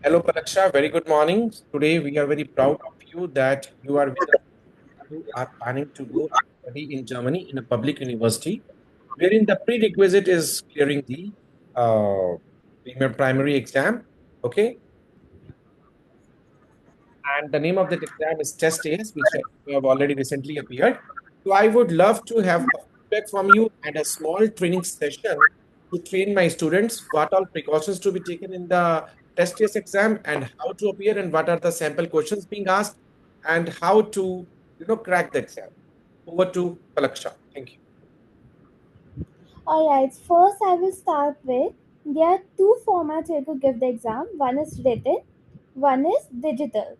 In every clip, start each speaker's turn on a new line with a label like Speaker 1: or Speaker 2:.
Speaker 1: Hello, Palaksha. Very good morning. Today, we are very proud of you that you are with us. You are planning to go and study in Germany in a public university, wherein the prerequisite is clearing the primary exam. Okay. And the name of that exam is Test AS, which have already recently appeared. So, I would love to have a feedback from you and a small training session to train my students what all precautions to be taken in the test case exam and how to appear and what are the sample questions being asked and how to crack the exam. Over to Palaksha. Thank you.
Speaker 2: Alright, first I will start with there are two formats you could give the exam. One is written, one is digital,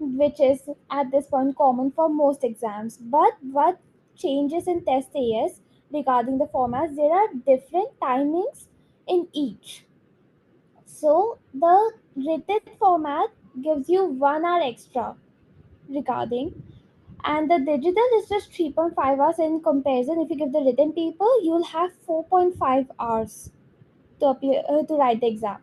Speaker 2: which is at this point common for most exams. But what changes in test AS regarding the formats, there are different timings in each. So the written format gives you 1 hour extra regarding, and the digital is just 3.5 hours in comparison. If you give the written paper, you'll have 4.5 hours to write the exam.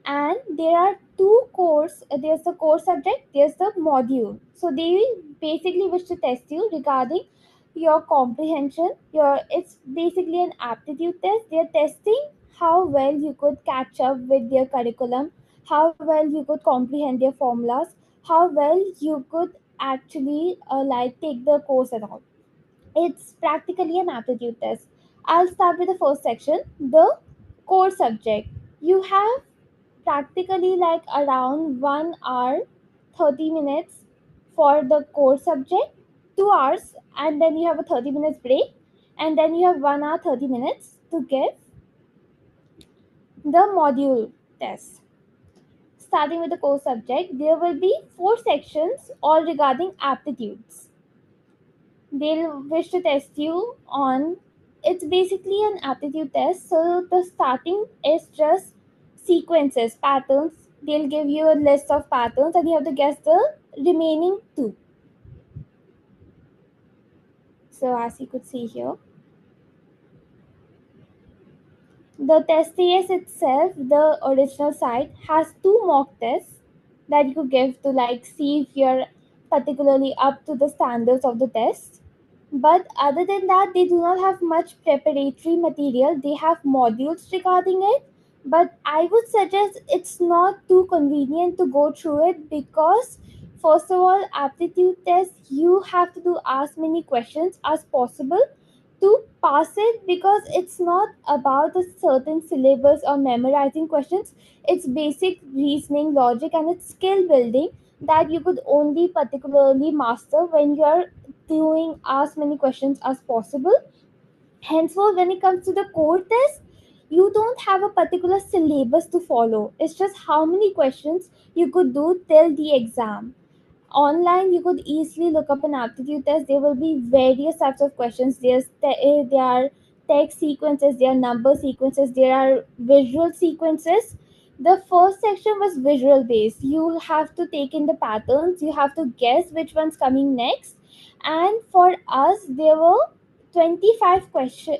Speaker 2: And there are two course. There's the core subject. There's the module. So they basically wish to test you regarding your comprehension. Your It's basically an aptitude test. They're testing how well you could catch up with their curriculum, how well you could comprehend their formulas, how well you could actually take the course and all. It's practically an aptitude test. I'll start with the first section, the core subject. You have practically like around 1 hour 30 minutes for the core subject, 2 hours, and then you have a 30 minutes break, and then you have 1 hour 30 minutes to give the module test. Starting with the core subject, there will be four sections all regarding aptitudes. They'll wish to test you on, it's basically an aptitude test. So the starting is just sequences, patterns. They'll give you a list of patterns and you have to guess the remaining two. So as you could see here, the test TS itself, the original site, has two mock tests that you could give to like see if you're particularly up to the standards of the test. But other than that, they do not have much preparatory material. They have modules regarding it, but I would suggest it's not too convenient to go through it because, first of all, aptitude test, you have to do as many questions as possible to pass it, because it's not about a certain syllabus or memorizing questions. It's basic reasoning, logic, and it's skill building that you could only particularly master when you are doing as many questions as possible. Henceforth, when it comes to the core test, you don't have a particular syllabus to follow. It's just how many questions you could do till the exam. Online, you could easily look up an aptitude test. There will be various types of questions. There are text sequences, there are number sequences, there are visual sequences. The first section was visual based. You have to take in the patterns, you have to guess which one's coming next. And for us, there were 25 questions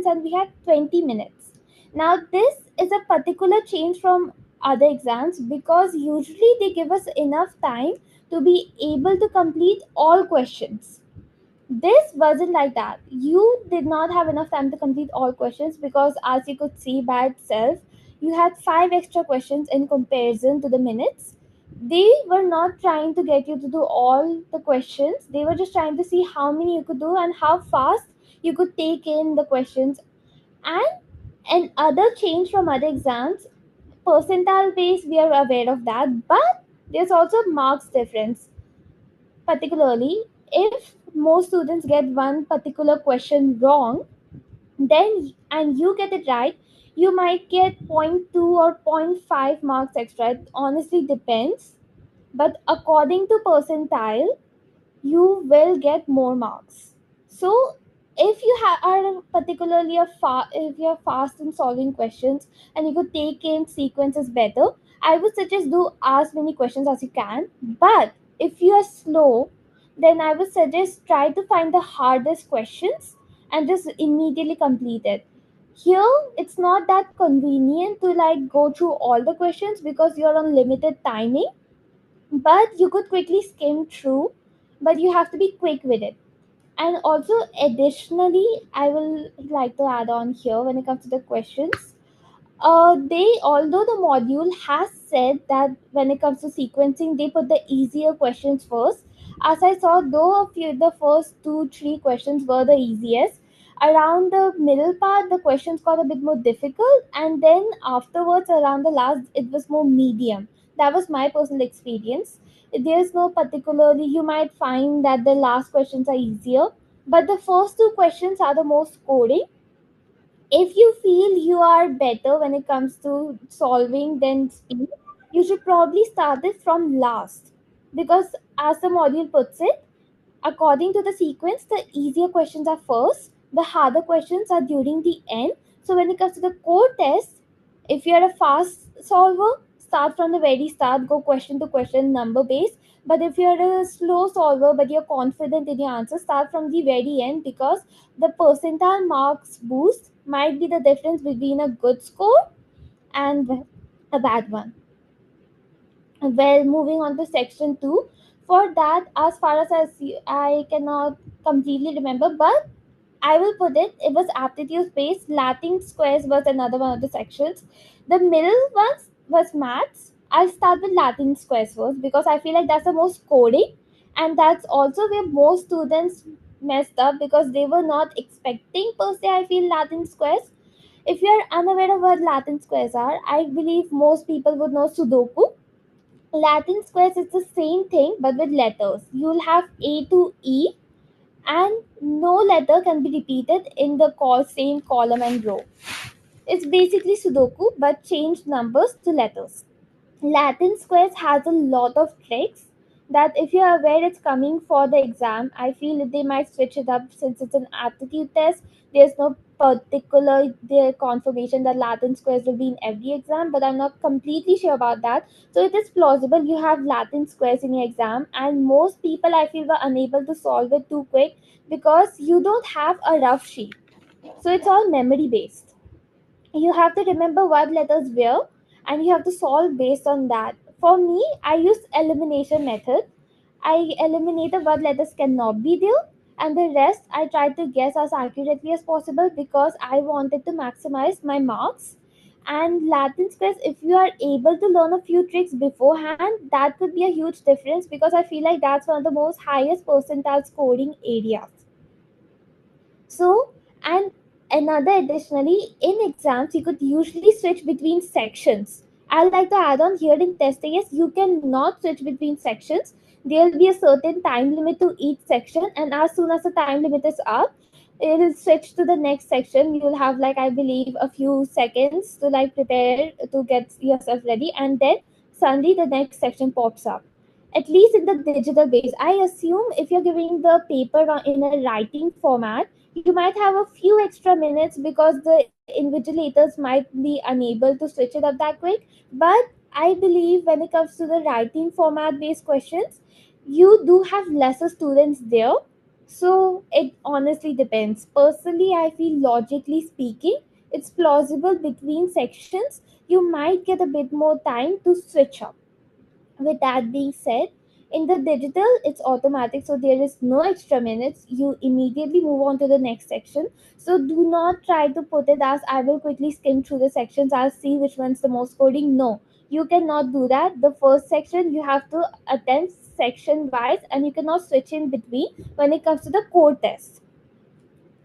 Speaker 2: and we had 20 minutes. Now this is a particular change from other exams because usually they give us enough time to be able to complete all questions. This wasn't like that. You did not have enough time to complete all questions because, as you could see by itself, you had five extra questions in comparison to the minutes. They were not trying to get you to do all the questions, they were just trying to see how many you could do and how fast you could take in the questions. And other change from other exams, percentile based, we are aware of that, but there's also marks difference. Particularly, if most students get one particular question wrong, then and you get it right, you might get zero point 0.2 or zero point 0.5 marks extra. It honestly depends, but according to percentile, you will get more marks. So if you are particularly if you're fast in solving questions and you could take in sequences better, I would suggest do as many questions as you can. But if you are slow, then I would suggest try to find the hardest questions and just immediately complete it. Here it's not that convenient to like go through all the questions because you're on limited timing, but you could quickly skim through, but you have to be quick with it. And also, additionally, I will like to add on here when it comes to the questions. They, although the module has said that when it comes to sequencing, they put the easier questions first. As I saw, though a few, the first two, three questions were the easiest. Around the middle part, the questions got a bit more difficult, and then afterwards, around the last, it was more medium. That was my personal experience. There's no particularly, you might find that the last questions are easier, but the first two questions are the most coding. If you feel you are better when it comes to solving than speed, you should probably start it from last. Because as the module puts it, according to the sequence, the easier questions are first, the harder questions are during the end. So when it comes to the core test, if you're a fast solver, start from the very start, go question to question, number based. But if you're a slow solver but you're confident in your answer, start from the very end, because the percentile marks boost might be the difference between a good score and a bad one. Well, moving on to section 2. For that, as far as I cannot completely remember, but I will put it, it was aptitude based. Latin squares was another one of the sections. The middle ones was maths. I'll start with Latin squares first because I feel like that's the most coding, and that's also where most students messed up because they were not expecting per se, I feel, Latin squares. If you are unaware of what Latin squares are, I believe most people would know Sudoku. Latin squares is the same thing but with letters. You'll have A to E, and no letter can be repeated in the same column and row. It's basically Sudoku but changed numbers to letters. Latin squares has a lot of tricks that if you're aware it's coming for the exam, I feel that they might switch it up since it's an aptitude test. There's no particular confirmation that Latin squares will be in every exam, but I'm not completely sure about that. So it is plausible you have Latin squares in your exam, and most people I feel were unable to solve it too quick because you don't have a rough sheet. So it's all memory based. You have to remember what letters were, and you have to solve based on that. For me, I used elimination method. I eliminated what letters cannot be there, and the rest I tried to guess as accurately as possible because I wanted to maximize my marks. And Latin squares, if you are able to learn a few tricks beforehand, that could be a huge difference because I feel like that's one of the most highest percentile scoring areas. So, and another additionally, in exams, you could usually switch between sections. I'd like to add on here in testing is you cannot switch between sections. There'll be a certain time limit to each section, and as soon as the time limit is up, it will switch to the next section. You'll have like I believe a few seconds to like prepare to get yourself ready, and then suddenly the next section pops up. At least in the digital base, I assume if you're giving the paper in a writing format, you might have a few extra minutes because the invigilators might be unable to switch it up that quick. But I believe when it comes to the writing format based questions, you do have lesser students there. So it honestly depends. Personally, I feel logically speaking, it's plausible between sections. You might get a bit more time to switch up. With that being said, in the digital it's automatic, so there is no extra minutes. You immediately move on to the next section. So do not try to put it as I will quickly skim through the sections, I'll see which one's the most coding. No, you cannot do that. The first section you have to attend section wise, and you cannot switch in between. When it comes to the core test,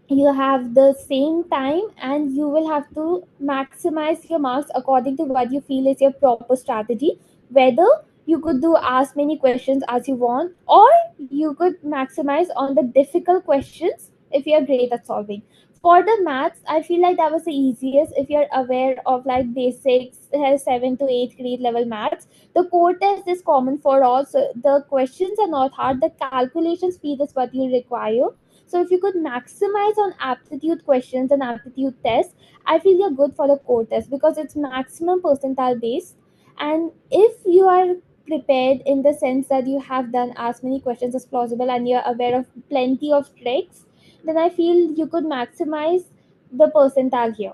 Speaker 2: you have the same time, and you will have to maximize your marks according to what you feel is your proper strategy. Whether you could do as many questions as you want, or you could maximize on the difficult questions if you're great at solving. For the maths, I feel like that was the easiest if you're aware of like basics, 7 to 8 grade level maths. The core test is common for all, so the questions are not hard. The calculation speed is what you require. So if you could maximize on aptitude questions and aptitude tests, I feel you're good for the core test because it's maximum percentile based. And if you are prepared in the sense that you have done as many questions as possible and you're aware of plenty of tricks, then I feel you could maximize the percentile here.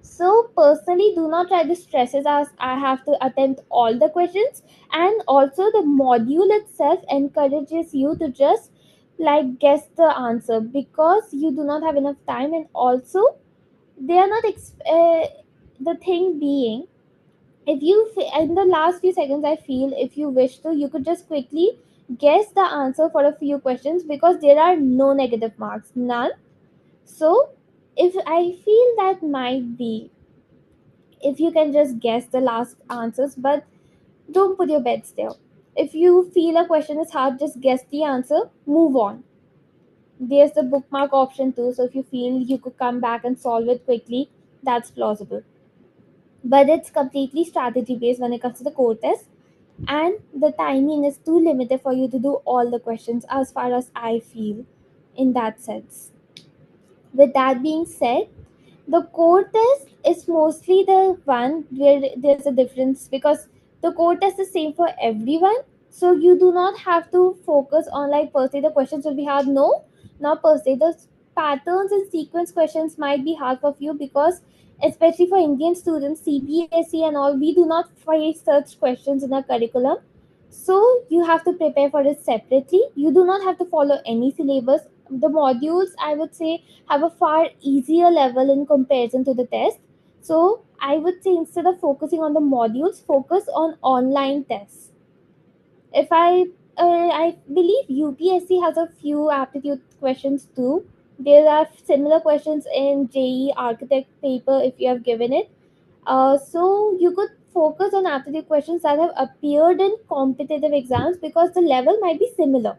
Speaker 2: So personally, do not try to stress it as I have to attempt all the questions. And also the module itself encourages you to just like guess the answer because you do not have enough time. And also they are not the thing being, if you in the last few seconds, I feel if you wish to, you could just quickly guess the answer for a few questions because there are no negative marks, none. So if I feel that might be, if you can just guess the last answers, but don't put your bets there. If you feel a question is hard, just guess the answer, move on. There's the bookmark option too, so if you feel you could come back and solve it quickly, that's plausible. But it's completely strategy based when it comes to the core test, and the timing is too limited for you to do all the questions as far as I feel in that sense. With that being said, the core test is mostly the one where there's a difference because the core test is same for everyone. So you do not have to focus on like per se the questions will be hard. No, not per se. The patterns and sequence questions might be hard for you because especially for Indian students, CBSE and all, we do not face such questions in our curriculum. So you have to prepare for it separately. You do not have to follow any syllabus. The modules, I would say, have a far easier level in comparison to the test. So I would say instead of focusing on the modules, focus on online tests. If I believe UPSC has a few aptitude questions too. There are similar questions in JE Architect paper if you have given it. So you could focus on aptitude questions that have appeared in competitive exams because the level might be similar.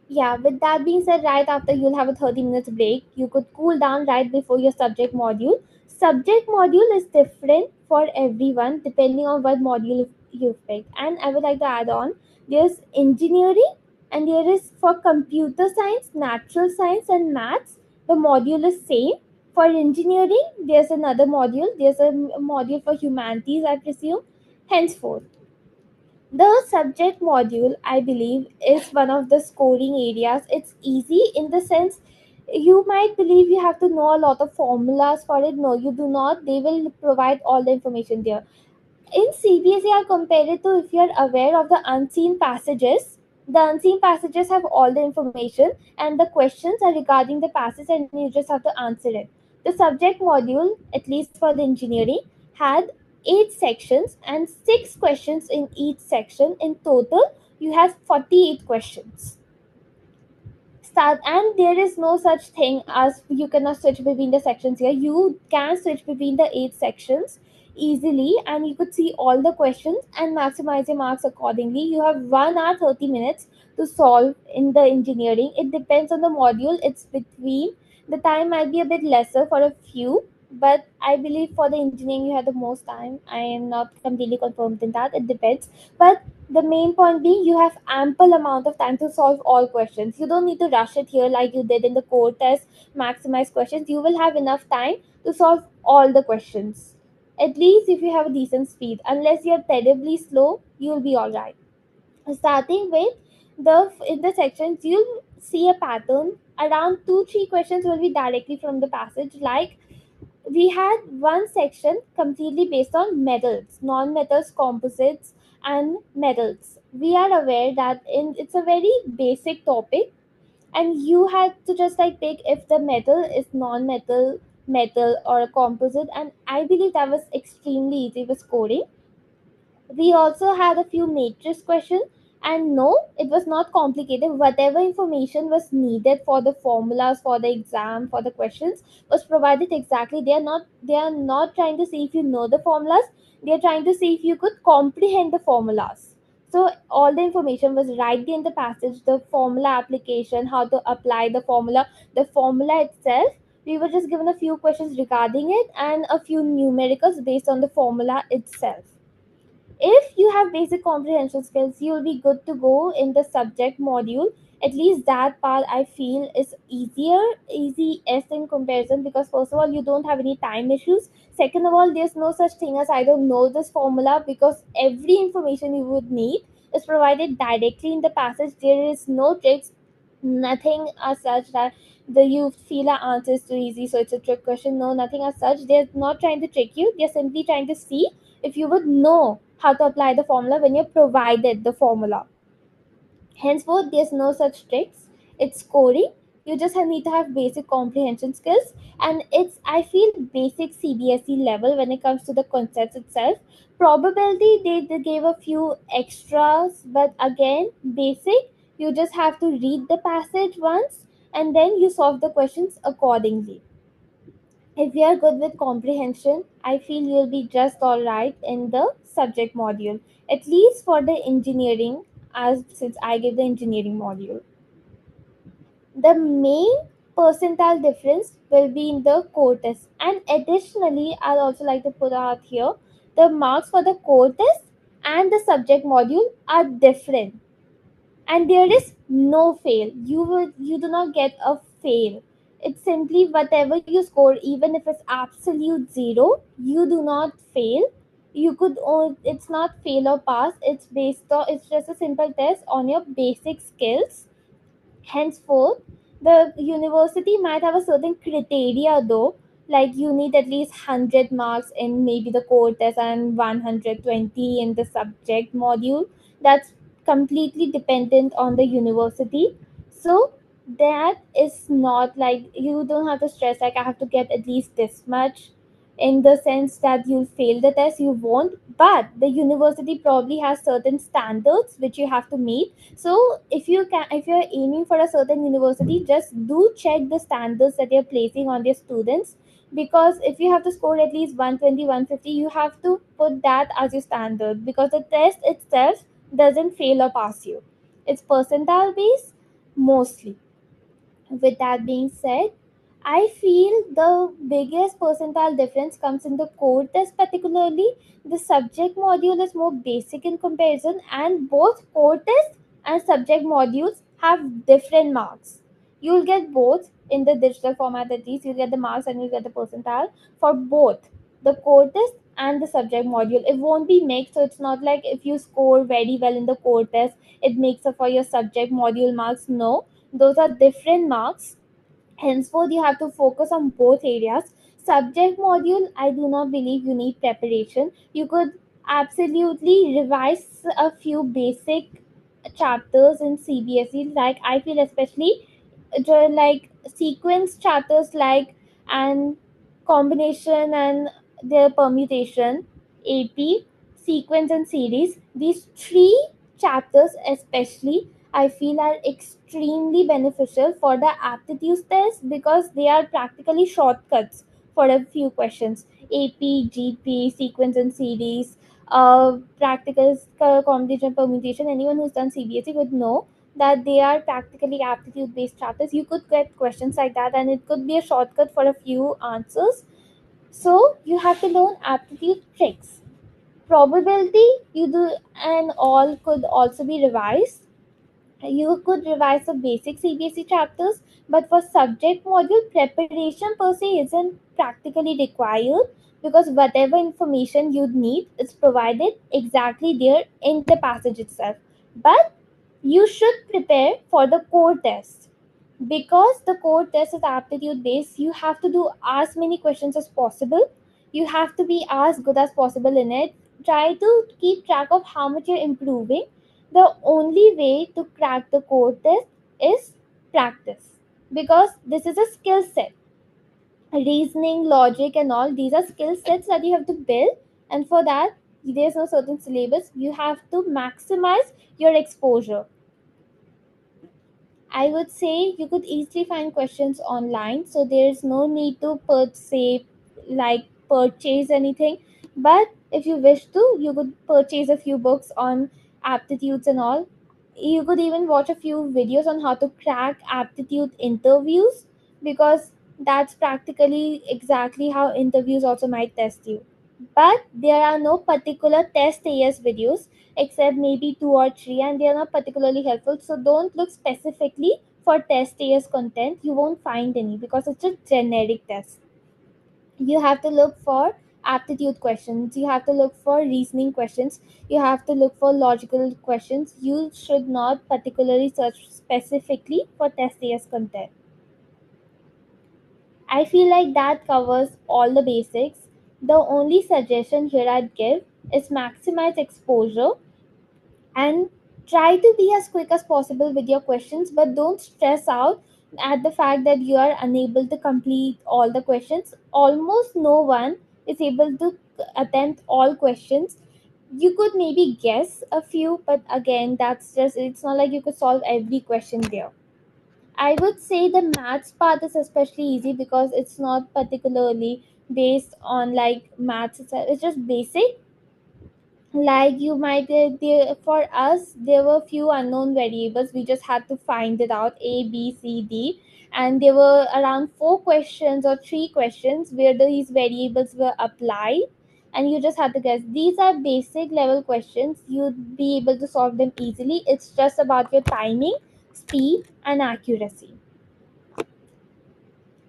Speaker 2: Yeah, with that being said, right after you'll have a 30 minutes break, you could cool down right before your subject module. Subject module is different for everyone depending on what module you've picked. And I would like to add on, there's engineering and there is for computer science, natural science and maths. The module is same. For engineering, there's another module. There's a module for humanities, I presume. Henceforth, the subject module, I believe, is one of the scoring areas. It's easy in the sense you might believe you have to know a lot of formulas for it. No, you do not. They will provide all the information there. In CBSE, I compare it to if you're aware of the unseen passages. The unseen passages have all the information, and the questions are regarding the passage, and you just have to answer it. The subject module, at least for the engineering, had 8 sections and 6 questions in each section. In total, you have 48 questions. Start, and there is no such thing as you cannot switch between the sections here. You can switch between the 8 sections easily, and you could see all the questions and maximize your marks accordingly. You have 1 hour 30 minutes to solve in the engineering. It depends on the module. It's between, the time might be a bit lesser for a few, but I believe for the engineering you have the most time. I am not completely confirmed in that, it depends. But the main point being, you have ample amount of time to solve all questions. You don't need to rush it here like you did in the core test, maximize questions. You will have enough time to solve all the questions, at least if you have a decent speed. Unless you're terribly slow, you'll be all right. Starting with the in the sections, you'll see a pattern. Around 2 3 questions will be directly from the passage. Like, we had one section completely based on metals, non-metals, composites, and metals. We are aware that in it's a very basic topic, and you had to just like pick if the metal is non-metal, metal, or a composite. And I believe that was extremely easy with scoring. We also had a few matrix questions, and no, it was not complicated. Whatever information was needed for the formulas, for the exam, for the questions was provided exactly. They are not trying to see if you know the formulas. They are trying to see if you could comprehend the formulas. So all the information was right there in the passage. The formula application, how to apply the formula, the formula itself. We were just given a few questions regarding it and a few numericals based on the formula itself. If you have basic comprehension skills, you'll be good to go in the subject module. At least that part I feel is easiest in comparison, because first of all, you don't have any time issues. Second of all, there's no such thing as I don't know this formula, because every information you would need is provided directly in the passage. There is no tricks, Nothing as such that the you feel our answer is too easy, so it's a trick question. No, nothing as such. They're not trying to trick you. They're simply trying to see if you would know how to apply the formula when you're provided the formula. Henceforth, there's no such tricks. It's scoring. You just need to have basic comprehension skills, and it's, I feel, basic CBSE level when it comes to the concepts itself. Probability, they gave a few extras, but again, basic. You just have to read the passage once, and then you solve the questions accordingly. If you are good with comprehension, I feel you'll be just alright in the subject module, at least for the engineering, as since I give the engineering module. The main percentile difference will be in the core test. And additionally, I'd also like to put out here the marks for the core test and the subject module are different, and there is no fail. You do not get a fail. It's simply whatever you score, even if it's absolute zero, you do not fail. It's not fail or pass. It's just a simple test on your basic skills. Henceforth, the university might have a certain criteria though, like you need at least 100 marks in maybe the core test and 120 in the subject module. That's completely dependent on the university. So that is not like you don't have to stress like I have to get at least this much, in the sense that you'll fail the test, you won't. But the university probably has certain standards which you have to meet. So if you're aiming for a certain university, just do check the standards that you're placing on their students, because if you have to score at least 120, 150, you have to put that as your standard, because the test itself doesn't fail or pass you. It's percentile based mostly. With that being said, I feel the biggest percentile difference comes in the core test, particularly. The subject module is more basic in comparison, and both core test and subject modules have different marks. You'll get both in the digital format, at least you'll get the marks and you'll get the percentile for both the core test and the subject module. It won't be mixed, so it's not like if you score very well in the core test, it makes up for your subject module marks. No, those are different marks. Henceforth, you have to focus on both areas. Subject module, I do not believe you need preparation. You could absolutely revise a few basic chapters in CBSE. Like I feel, especially like sequence chapters like and combination and their permutation, AP, sequence and series. These three chapters especially I feel are extremely beneficial for the aptitude test, because they are practically shortcuts for a few questions. AP, GP, sequence and series, practical combination permutation. Anyone who's done CBSE would know that they are practically aptitude based chapters. You could get questions like that, and it could be a shortcut for a few answers. So you have to learn aptitude tricks. Probability, you do, and all could also be revised. You could revise the basic CBSE chapters, but for subject module, preparation per se isn't practically required, because whatever information you need is provided exactly there in the passage itself. But you should prepare for the core test, because the core test is aptitude based. You have to do as many questions as possible. You have to be as good as possible in it. Try to keep track of how much you're improving. The only way to crack the core test is practice, because this is a skill set. Reasoning, logic, and all these are skill sets that you have to build, and for that there's no certain syllabus. You have to maximize your exposure. I would say you could easily find questions online, so there's no need to purchase anything. But if you wish to, you could purchase a few books on aptitudes and all. You could even watch a few videos on how to crack aptitude interviews, because that's practically exactly how interviews also might test you. But there are no particular test AS videos except maybe two or three, and they are not particularly helpful. So don't look specifically for test AS content. You won't find any, because it's a generic test. You have to look for aptitude questions, you have to look for reasoning questions, you have to look for logical questions. You should not particularly search specifically for test as content. I feel like that covers all the basics. The only suggestion here I'd give is maximize exposure and try to be as quick as possible with your questions, but don't stress out at the fact that you are unable to complete all the questions. Almost no one is able to attempt all questions. You could maybe guess a few, but again, that's just, it's not like you could solve every question there. I would say the maths part is especially easy because it's not particularly based on like maths itself. It's just basic. Like you might there, for us there were few unknown variables, we just had to find it out, A B C D, and there were around 4 questions or 3 questions where these variables were applied, and you just had to guess. These are basic level questions, you'd be able to solve them easily. It's just about your timing, speed and accuracy.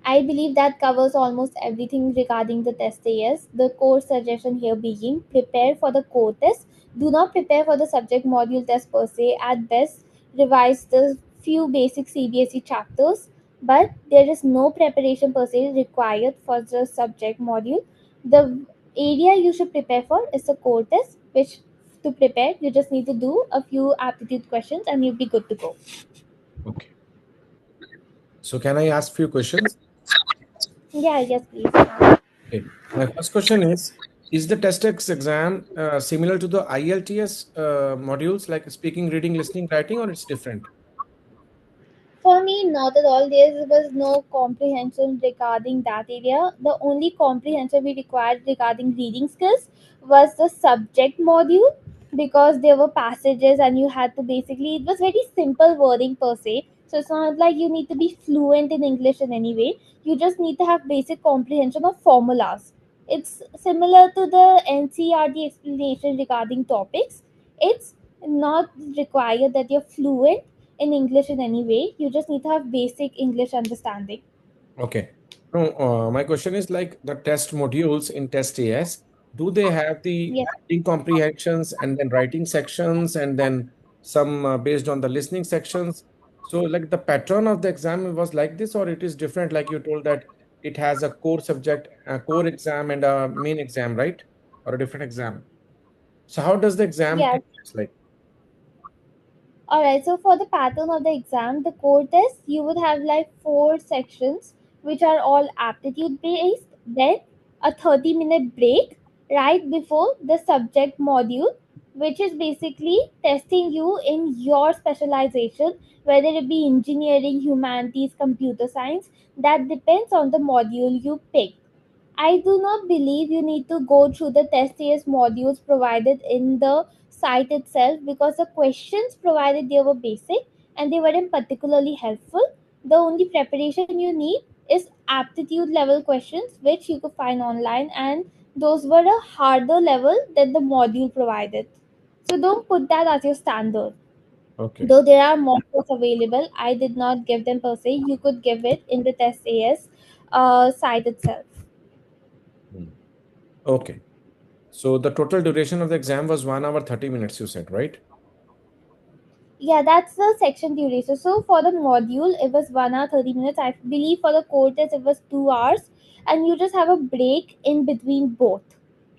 Speaker 2: I believe that covers almost everything regarding the test AS. The core suggestion here being prepare for the core test. Do not prepare for the subject module test per se. At best, revise the few basic CBSE chapters, but there is no preparation per se required for the subject module. The area you should prepare for is the core test, which to prepare you just need to do a few aptitude questions and you'll be good to go.
Speaker 1: Okay. So can I ask few questions?
Speaker 2: Yeah, yes, please.
Speaker 1: Okay. My first question is the TestX exam similar to the IELTS modules like speaking, reading, listening, writing, or it's different?
Speaker 2: For me, not at all. There was no comprehension regarding that area. The only comprehension we required regarding reading skills was the subject module, because there were passages and you had to basically, it was very simple wording per se. So it's not like you need to be fluent in English in any way. You just need to have basic comprehension of formulas. It's similar to the NCRT explanation regarding topics. It's not required that you're fluent in English in any way. You just need to have basic English understanding.
Speaker 1: Okay. No, my question is like the test modules in Test AS, do they have the
Speaker 2: Yes.
Speaker 1: reading comprehensions and then writing sections and then some based on the listening sections? So like the pattern of the exam was like this, or it is different, like you told that it has a core subject, a core exam and a main exam, right? Or a different exam. So how does the exam
Speaker 2: Yes.
Speaker 1: take place like?
Speaker 2: Alright, so for the pattern of the exam, the core test, you would have like 4 sections which are all aptitude based, then a 30-minute break right before the subject module, which is basically testing you in your specialization, whether it be engineering, humanities, computer science. That depends on the module you pick. I do not believe you need to go through the test AS modules provided in the site itself, because the questions provided there were basic and they weren't particularly helpful. The only preparation you need is aptitude level questions, which you could find online, and those were a harder level than the module provided. So don't put that as your standard.
Speaker 1: Okay.
Speaker 2: Though there are modules available, I did not give them per se. You could give it in the test AS site itself.
Speaker 1: Hmm. Okay. So the total duration of the exam was 1 hour 30 minutes, you said, right?
Speaker 2: Yeah, that's the section duration. So for the module, it was 1 hour 30 minutes. I believe for the core test, it was 2 hours, and you just have a break in between both.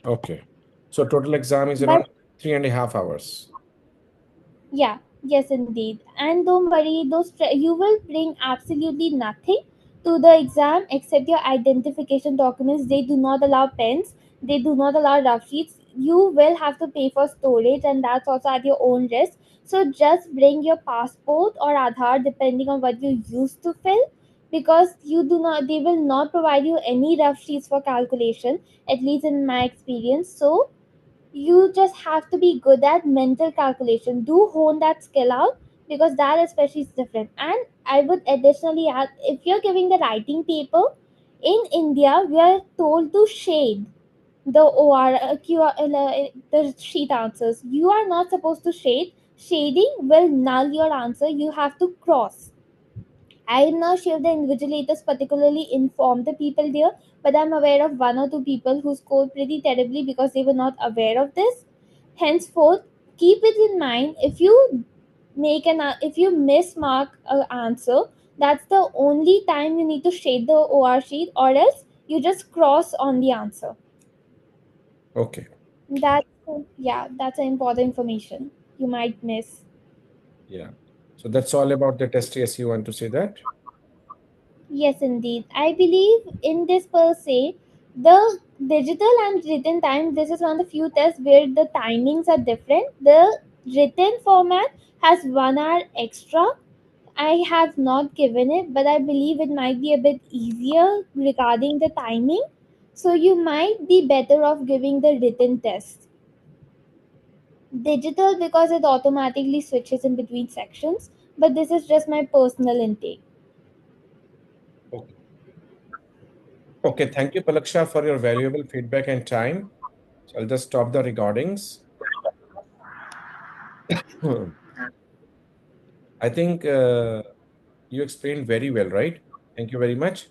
Speaker 1: Okay. So total exam is
Speaker 2: But
Speaker 1: around 3.5 hours.
Speaker 2: yeah, yes, indeed. And don't worry, you will bring absolutely nothing to the exam except your identification documents. They do not allow pens. They do not allow rough sheets. You will have to pay for storage, and that's also at your own risk. So just bring your passport or Aadhaar, depending on what you used to fill, because you do not. They will not provide you any rough sheets for calculation, at least in my experience. So you just have to be good at mental calculation. Do hone that skill out, because that especially is different. And I would additionally add, if you're giving the writing paper in India, we are told to shade the the sheet answers. You are not supposed to shade. Shading will null your answer. You have to cross. I'm not sure the invigilators particularly informed the people there, but I'm aware of one or two people who scored pretty terribly because they were not aware of this. Henceforth, keep it in mind, if you mismark an answer, that's the only time you need to shade the OR sheet, or else you just cross on the answer.
Speaker 1: Okay.
Speaker 2: That's that's an important information you might miss.
Speaker 1: Yeah. So that's all about the test case. You want to say that?
Speaker 2: Yes, indeed. I believe in this per se, the digital and written time, this is one of the few tests where the timings are different. The written format has 1 hour extra. I have not given it, but I believe it might be a bit easier regarding the timing. So you might be better off giving the written test. Digital because it automatically switches in between sections, but this is just my personal intake.
Speaker 1: Okay. Okay. Thank you, Palaksha, for your valuable feedback and time. So I'll just stop the recordings. I think you explained very well, right? Thank you very much.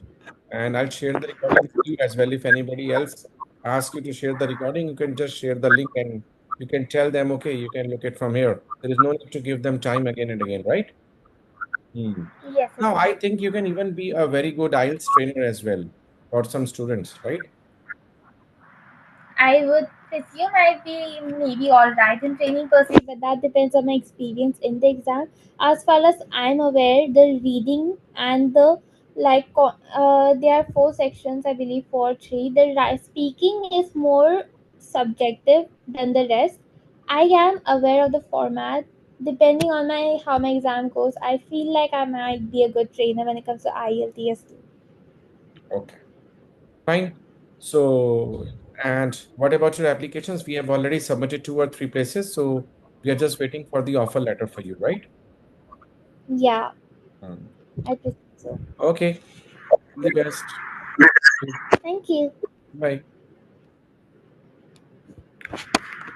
Speaker 1: And I'll share the recording with you as well. If anybody else asks you to share the recording, you can just share the link and you can tell them, okay, you can look it from here. There is no need to give them time again and again, right? Hmm.
Speaker 2: Yes,
Speaker 1: Now, I
Speaker 2: indeed.
Speaker 1: think you can even be a very good IELTS trainer as well for some students, right?
Speaker 2: I would presume I'd be maybe alright in training per se, but that depends on my experience in the exam. As far as I'm aware, the reading and the there are four sections, I believe, four, three. The speaking is more subjective than the rest. I am aware of the format. Depending on my how my exam goes, I feel like I might be a good trainer when it comes to IELTS too.
Speaker 1: Okay, fine. So, and what about your applications? We have already submitted 2 or 3 places, so we are just waiting for the offer letter for you, right?
Speaker 2: Yeah,
Speaker 1: Hmm.
Speaker 2: I presume so.
Speaker 1: Okay, all the best.
Speaker 2: Thank you.
Speaker 1: Bye.